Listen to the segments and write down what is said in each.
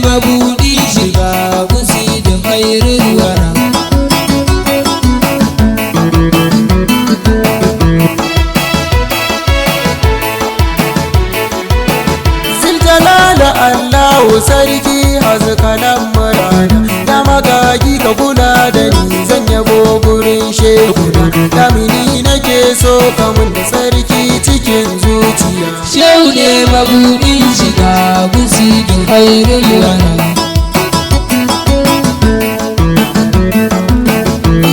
mabuɗi shiga gusi da khairin wara. Ziljalala Allahu sarki hazkalan murana, ya magagi ka kula da ni zan yabo gurin shehuna. Damini nake so kamun da sarki cikin zuciya. Shehu ne mabuɗin shiga gusi da khairin wara.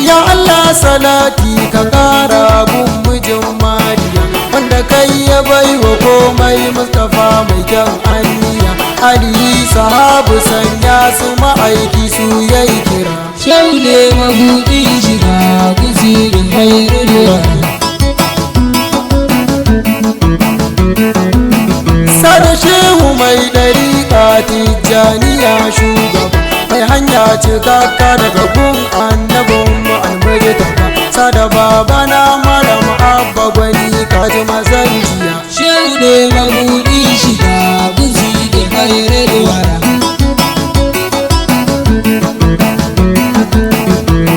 Ya Allah salati ka kara gun mijin Mariya, wanda kai ya baiwa komai Mustapha mai kyan aniya. Ali sahabu sanya su ma'aiki su yayi kira. Shehu ne mabuɗin shiga gusi da khairin wara. Sada shehu mai ɗariƙa tijjaniya shugaba, mai hanya cikakka daga gun annabin mu almajidaba. Sada babana malam abba gwani kaji mazanjiya. Shehu ne mabuɗin shiga gusi da khairin wara.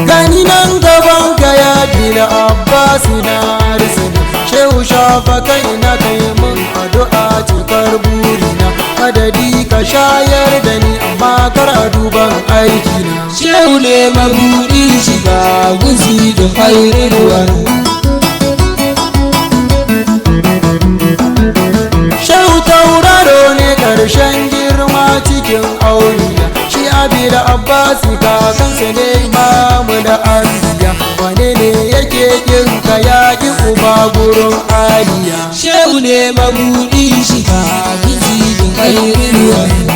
Gani nan gaban ka ya bila abbas na risina. Shehu shafa kai na kai mun addu'a cikar burina. Madadi ka shayar da ni amma kar a duban aikina. Shehu ne mabuɗin shiga gusi da khairin wara. Shehu tauraro ne ƙarshen girma cikin auriya. Shi abida abbas kakansa ne imamu da anbiya. Wane ne yake kin ka yaƙi uba gurin aliya. Shehu ne mabuɗin shiga gusi da khairin wara.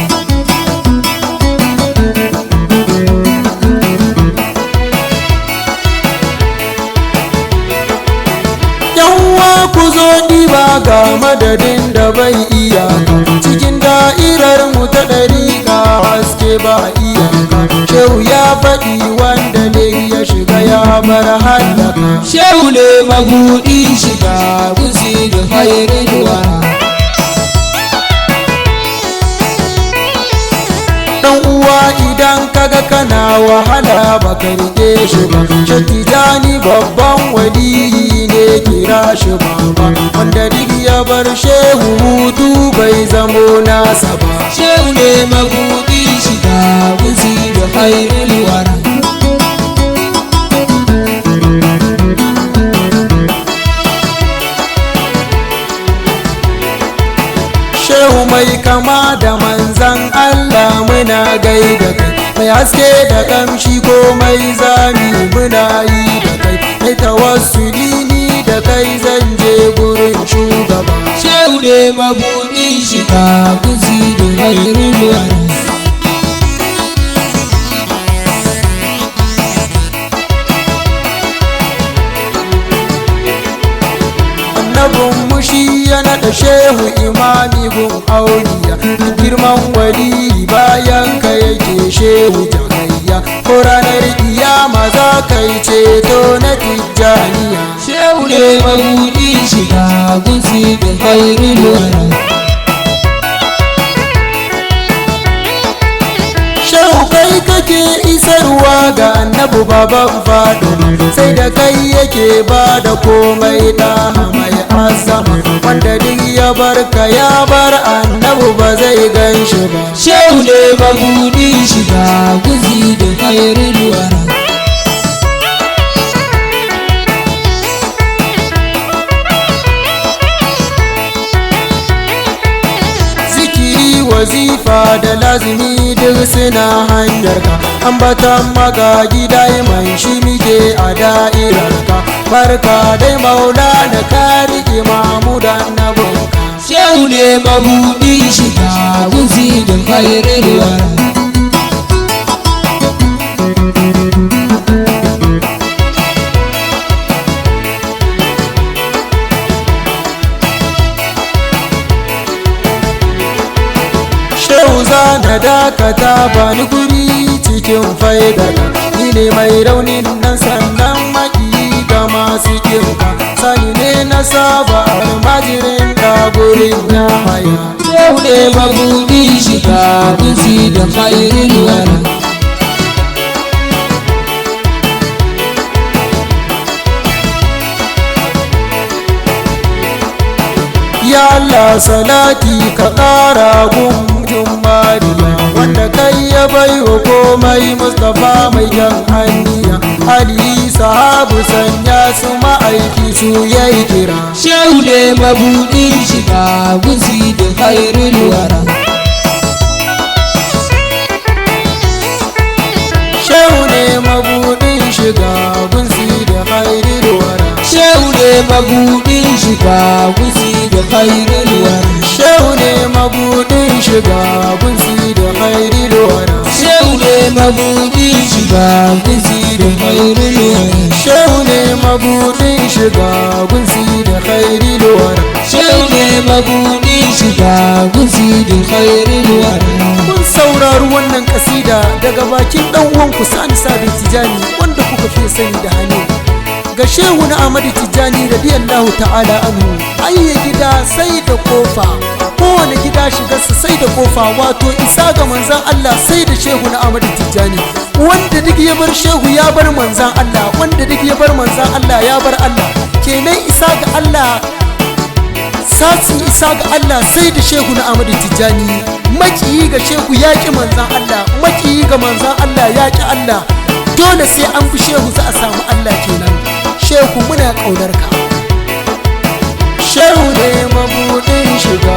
Yawwa ku zo ɗiba ga madadin da bai iyaka, cikin da'irar mu ta ɗariƙa haske ba iyaka. Shehu ya faɗi wanda ne ya shiga ya bar hallaka. Shehu ne mabuɗin shiga gusi da khairin wara. Dan uwa idan kaga kana wahala baka rike shi ba, Tijani babban waliyi ne kira shi baba, wanda duk ya bar shehu hutu bai zamo nasa ba. Shehu ne mabuɗin shiga gusi da khairin wara. Shehu mai kama da manzan Allah muna gaida kai, mai haske da kamshi komai zami muna yi da kai. Mai tawassuli ni da kai zan je gurin shugaba. Shehu ne mabuɗin shiga gusi da khairin wara. Annabin mushi ya naɗa shehu imami gun auliya. Girman wali bayan ka yake shehu jagayya, ko ranar kiyama za ka yi ceto na tijjaniya. Shehu ne mabuɗin shiga gusi da khairin wara. Shehu kai kake isarwa ga annabu baban fado, sai da kai yake ba da komai da mai azama. Wanda duk ya bar ka ya bar annabu ba zai gan shi ba. Shehu ne mabuɗin shiga gusi da khairin wara. Wazifa da lazimi duk suna hanyar ka, ambatan magagi daiman shi muke a da'irar ka. Barka dai maulana ka riƙe mamudan nabinka. Shehu ne mabuɗin shiga gusi da khairin wara. Shehu zana dakata bani guri cikin faidaka. Ni ne mai raunin nan sannan maki ga masu kinka. Sani ne na saba almajirin da gurin ya haya. Shehu ne mabuɗin shiga gusi da da khairul wara. Ya Allah salati ka ƙara gunjin mariya wanda kai ya bai wa komai Mustapha mai jan haniya Ali sahabu sanya su ma'aiki su yayi kira. Shehu ne mabudin shiga guzi da khairul wara. Shehu ne mabudin shiga gunsi da khairul wara. Shehu ne mabudin shiga guzi da khairul wara. Shehu ne mabudin shiga gunsi da khairul wara. Shehu ne mabudin shiga guzi da khairul wara. Shehu ne mabudin shiga gunsi da khairul wara. Shehu ne mabudin shiga guzi da khairul wara. Kun saurari wannan kasida daga bakin dan uwanku Sani Sabit Tijani wanda kuka fi sani da Hani. Ga Shehu na Ahmadu Tijani radiyallahu ta'ala anhu. Ayye gida sai da kofa, kowane gida shigarsa sai da kofa, wato isa ga manzan Allah sai da Shehu na Ahmadu Tijani. Wanda duk ya bar Shehu ya bar manzan Allah, wanda duk ya bar manzan Allah ya bar Allah. Kenan isa ga Allah, satsin isa ga Allah sai da Shehu na Ahmadu Tijani. Makiyi ga Shehu ya ki manzan Allah, makiyi ga manzan Allah ya ki Allah. Dole sai an bi Shehu za a samu Allah kenan. Shehu muna ƙaunar ka. Shehu ne mabudin shiga